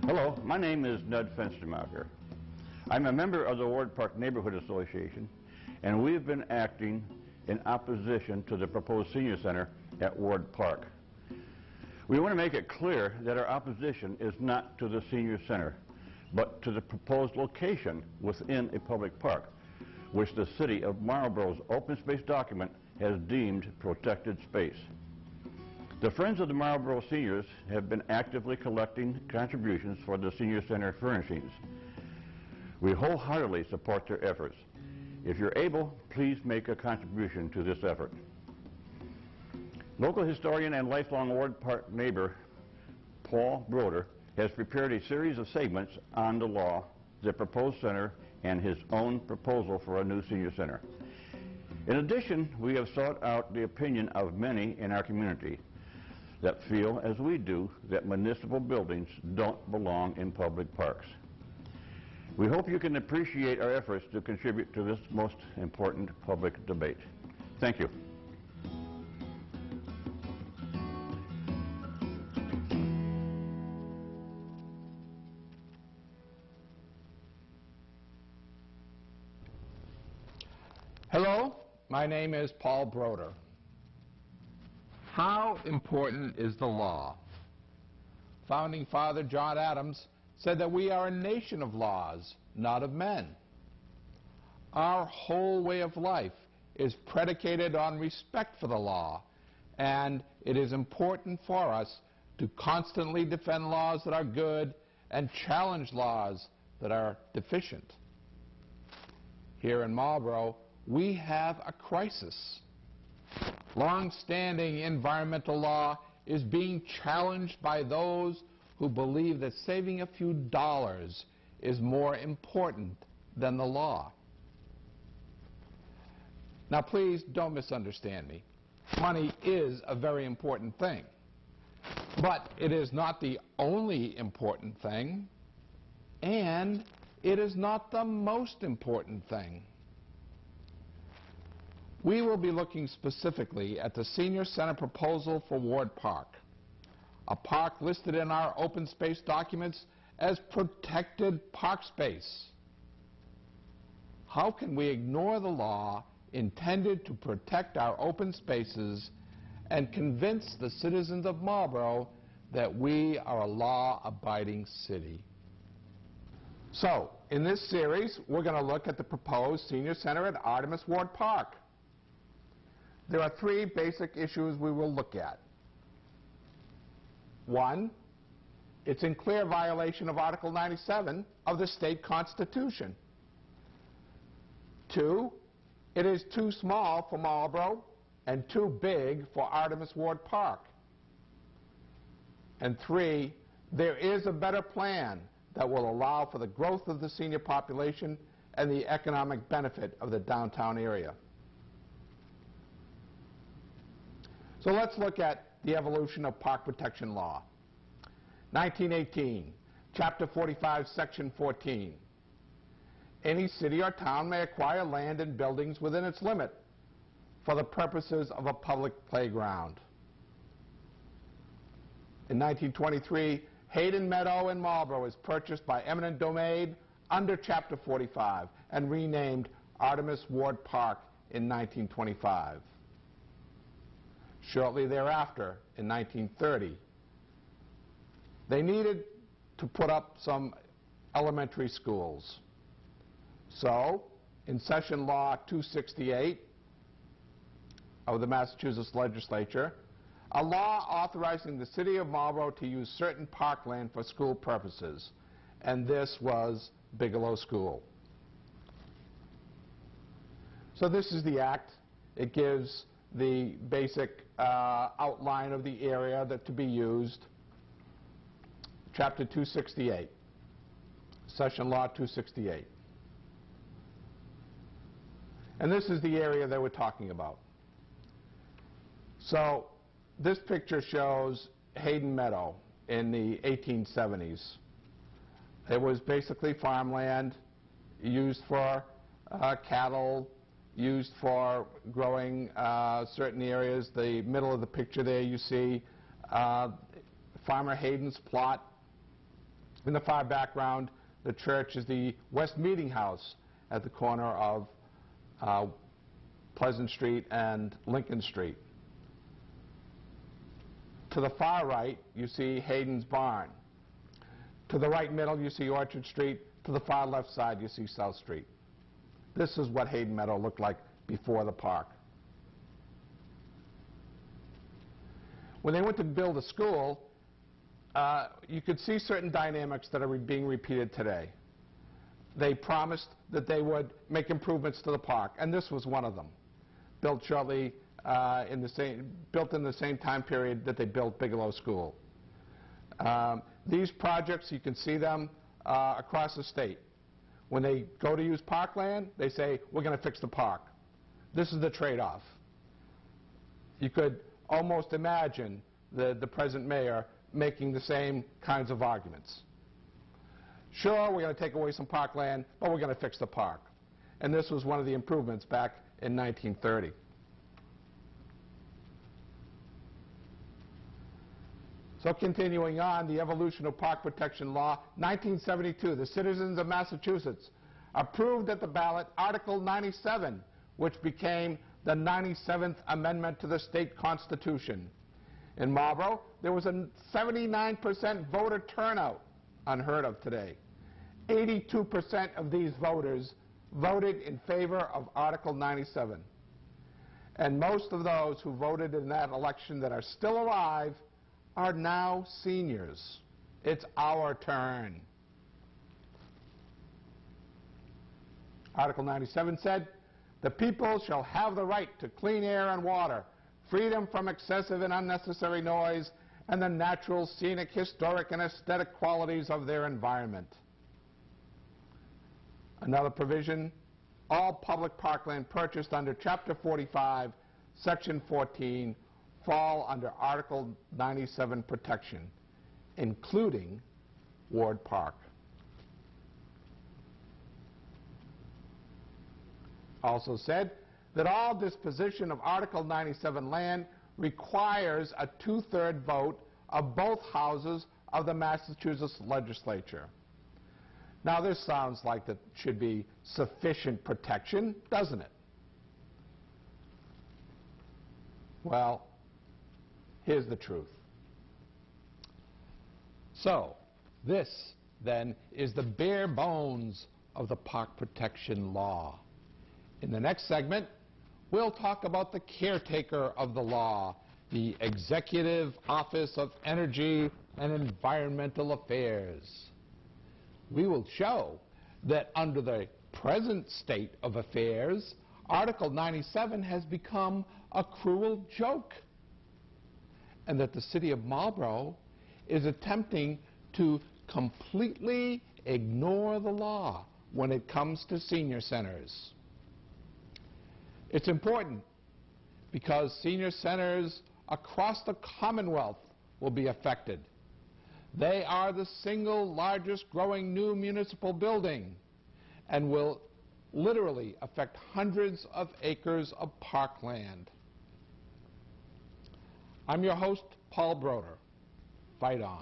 Hello, my name is Ned Fenstermacher. I'm a member of the Ward Park Neighborhood Association, and we've been acting in opposition to the proposed senior center at Ward Park. We want to make it clear that our opposition is not to the senior center, but to the proposed location within a public park, which the City of Marlboro's open space document has deemed protected space. The Friends of the Marlboro Seniors have been actively collecting contributions for the senior center furnishings. We wholeheartedly support their efforts. If you're able, please make a contribution to this effort. Local historian and lifelong Ward Park neighbor Paul Broder has prepared a series of segments on the law, the proposed center, and his own proposal for a new senior center. In addition, we have sought out the opinion of many in our community that feel, as we do, that municipal buildings don't belong in public parks. We hope you can appreciate our efforts to contribute to this most important public debate. Thank you. Hello, my name is Paul Broder. How important is the law? Founding Father John Adams said that we are a nation of laws, not of men. Our whole way of life is predicated on respect for the law, and it is important for us to constantly defend laws that are good and challenge laws that are deficient. Here in Marlboro, we have a crisis. Long-standing environmental law is being challenged by those who believe that saving a few dollars is more important than the law. Now, please don't misunderstand me. Money is a very important thing, but it is not the only important thing, and it is not the most important thing. We will be looking specifically at the Senior Center proposal for Ward Park, a park listed in our open space documents as protected park space. How can we ignore the law intended to protect our open spaces and convince the citizens of Marlboro that we are a law-abiding city? So, in this series, we're going to look at the proposed Senior Center at Artemis Ward Park. There are three basic issues we will look at. One, it's in clear violation of Article 97 of the state constitution. Two, it is too small for Marlboro and too big for Artemis Ward Park. And three, there is a better plan that will allow for the growth of the senior population and the economic benefit of the downtown area. So let's look at the evolution of park protection law. 1918, Chapter 45, Section 14. Any city or town may acquire land and buildings within its limit for the purposes of a public playground. In 1923, Hayden Meadow in Marlboro was purchased by eminent domain under Chapter 45 and renamed Artemis Ward Park in 1925. Shortly thereafter, in 1930, they needed to put up some elementary schools. So, in Session Law 268 of the Massachusetts Legislature, a law authorizing the City of Marlboro to use certain parkland for school purposes, and this was Bigelow School. So this is the act. It gives the basic outline of the area that to be used. Chapter 268, Session Law 268. And this is the area that we're talking about. So this picture shows Hayden Meadow in the 1870s. It was basically farmland used for cattle, used for growing certain areas. The middle of the picture there you see Farmer Hayden's plot. In the far background, the church is the West Meeting House at the corner of Pleasant Street and Lincoln Street. To the far right, you see Hayden's Barn. To the right middle, you see Orchard Street. To the far left side, you see South Street. This is what Hayden Meadow looked like before the park. When they went to build a school, you could see certain dynamics that are being repeated today. They promised that they would make improvements to the park, and this was one of them. Built shortly built in the same time period that they built Bigelow School. These projects, you can see them across the state. When they go to use parkland, they say, we're going to fix the park. This is the trade-off. You could almost imagine the present mayor making the same kinds of arguments. Sure, we're going to take away some parkland, but we're going to fix the park. And this was one of the improvements back in 1930. So continuing on, the evolution of park protection law, 1972, the citizens of Massachusetts approved at the ballot Article 97, which became the 97th Amendment to the state constitution. In Marlborough, there was a 79% voter turnout, unheard of today. 82% of these voters voted in favor of Article 97. And most of those who voted in that election that are still alive are now seniors. It's our turn. Article 97 said, the people shall have the right to clean air and water, freedom from excessive and unnecessary noise, and the natural, scenic, historic, and aesthetic qualities of their environment. Another provision, all public parkland purchased under Chapter 45, Section 14, fall under Article 97 protection, including Ward Park. Also said that all disposition of Article 97 land requires a 2/3 vote of both houses of the Massachusetts legislature. Now this sounds like that should be sufficient protection, doesn't it? Well, here's the truth. So, this, then, is the bare bones of the park protection law. In the next segment, we'll talk about the caretaker of the law, the Executive Office of Energy and Environmental Affairs. We will show that under the present state of affairs, Article 97 has become a cruel joke, and that the city of Marlborough is attempting to completely ignore the law when it comes to senior centers. It's important because senior centers across the Commonwealth will be affected. They are the single largest growing new municipal building and will literally affect hundreds of acres of parkland. I'm your host, Paul Broder. Fight on.